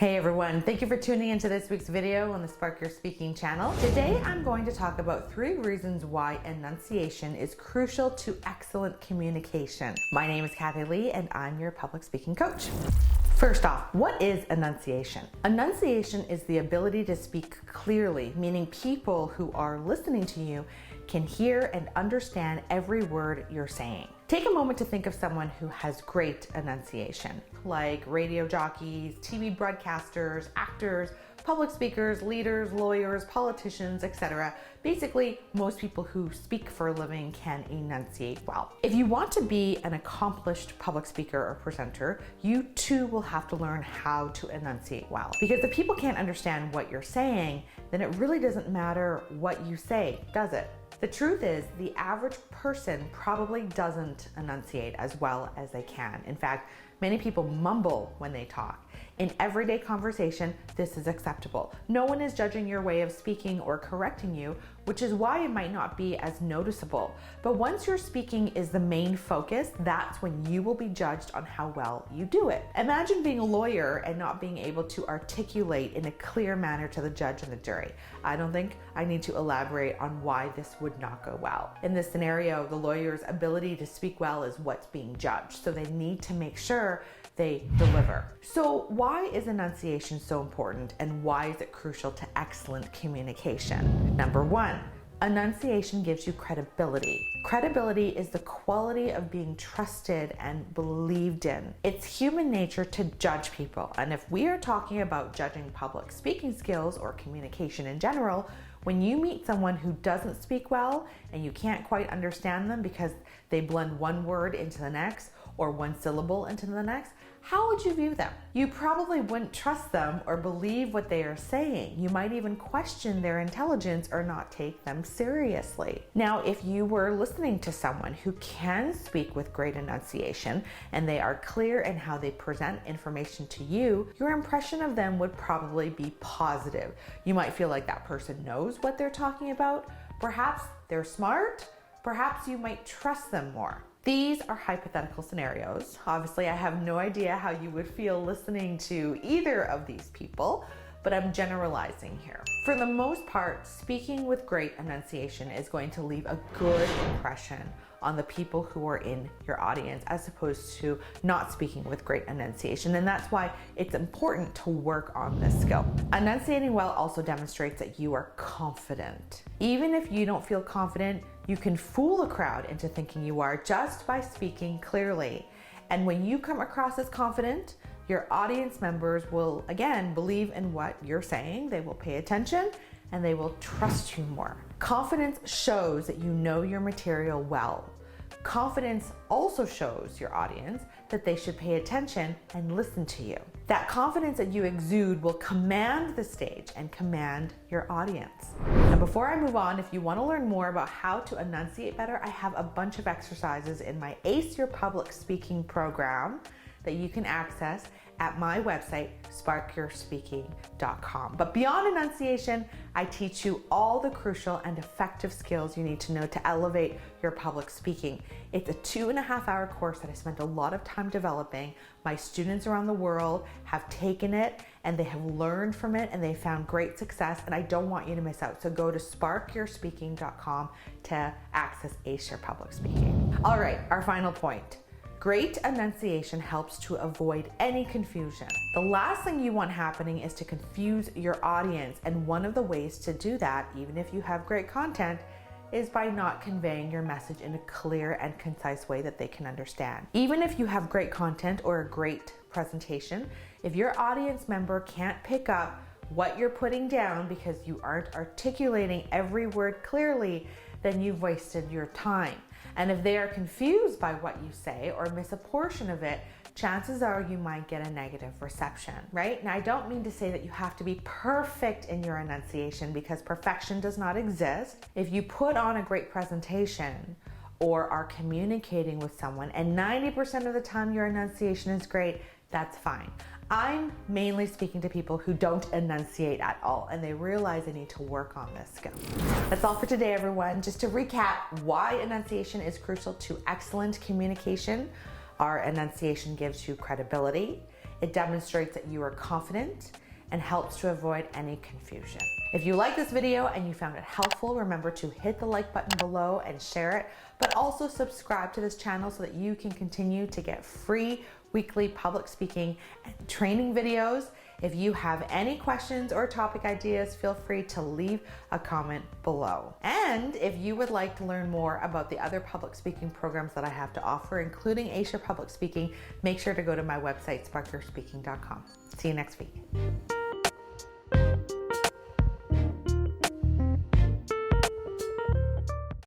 Hey everyone, thank you for tuning into this week's video on the Spark Your Speaking channel. Today I'm going to talk about 3 reasons why enunciation is crucial to excellent communication. My name is Kathy Lee and I'm your public speaking coach. First off, what is enunciation? Enunciation is the ability to speak clearly, meaning people who are listening to you can hear and understand every word you're saying. Take a moment to think of someone who has great enunciation, like radio jockeys, TV broadcasters, actors, public speakers, leaders, lawyers, politicians, etc. Basically, most people who speak for a living can enunciate well. If you want to be an accomplished public speaker or presenter, you too will have to learn how to enunciate well. Because if people can't understand what you're saying, then it really doesn't matter what you say, does it? The truth is, the average person probably doesn't enunciate as well as they can. In fact, many people mumble when they talk. In everyday conversation, this is acceptable. No one is judging your way of speaking or correcting you, which is why it might not be as noticeable. But once your speaking is the main focus, that's when you will be judged on how well you do it. Imagine being a lawyer and not being able to articulate in a clear manner to the judge and the jury. I don't think I need to elaborate on why this would not go well. In this scenario, the lawyer's ability to speak well is what's being judged, so they need to make sure they deliver. So why is enunciation so important and why is it crucial to excellent communication? Number 1, enunciation gives you credibility. Credibility is the quality of being trusted and believed in. It's human nature to judge people, and if we are talking about judging public speaking skills or communication in general, when you meet someone who doesn't speak well and you can't quite understand them because they blend one word into the next or one syllable into the next, how would you view them? You probably wouldn't trust them or believe what they are saying. You might even question their intelligence or not take them seriously. Now, if you were listening to someone who can speak with great enunciation and they are clear in how they present information to you, your impression of them would probably be positive. You might feel like that person knows what they're talking about. Perhaps they're smart. Perhaps you might trust them more. These are hypothetical scenarios. Obviously, I have no idea how you would feel listening to either of these people, but I'm generalizing here. For the most part, speaking with great enunciation is going to leave a good impression on the people who are in your audience as opposed to not speaking with great enunciation. And that's why it's important to work on this skill. Enunciating well also demonstrates that you are confident. Even if you don't feel confident, you can fool a crowd into thinking you are just by speaking clearly. And when you come across as confident, your audience members will, again, believe in what you're saying. They will pay attention and they will trust you more. Confidence shows that you know your material well. Confidence also shows your audience that they should pay attention and listen to you. That confidence that you exude will command the stage and command your audience. And before I move on, if you want to learn more about how to enunciate better, I have a bunch of exercises in my Ace Your Public Speaking program that you can access at my website, sparkyourspeaking.com. But beyond enunciation, I teach you all the crucial and effective skills you need to know to elevate your public speaking. It's a 2.5-hour course that I spent a lot of time developing. My students around the world have taken it and they have learned from it and they found great success, and I don't want you to miss out. So go to sparkyourspeaking.com to access Ace Your Public Speaking. All right, our final point. Great enunciation helps to avoid any confusion. The last thing you want happening is to confuse your audience, and one of the ways to do that, even if you have great content, is by not conveying your message in a clear and concise way that they can understand. Even if you have great content or a great presentation, if your audience member can't pick up what you're putting down because you aren't articulating every word clearly, then you've wasted your time. And if they are confused by what you say or miss a portion of it, chances are you might get a negative reception, right? Now, I don't mean to say that you have to be perfect in your enunciation because perfection does not exist. If you put on a great presentation or are communicating with someone and 90% of the time your enunciation is great, that's fine. I'm mainly speaking to people who don't enunciate at all and they realize they need to work on this skill. That's all for today, everyone. Just to recap why enunciation is crucial to excellent communication. Our enunciation gives you credibility. It demonstrates that you are confident and helps to avoid any confusion. If you like this video and you found it helpful, remember to hit the like button below and share it, but also subscribe to this channel so that you can continue to get free weekly public speaking and training videos. If you have any questions or topic ideas, feel free to leave a comment below. And if you would like to learn more about the other public speaking programs that I have to offer, including Asia Public Speaking, make sure to go to my website, sparkyourspeaking.com. See you next week.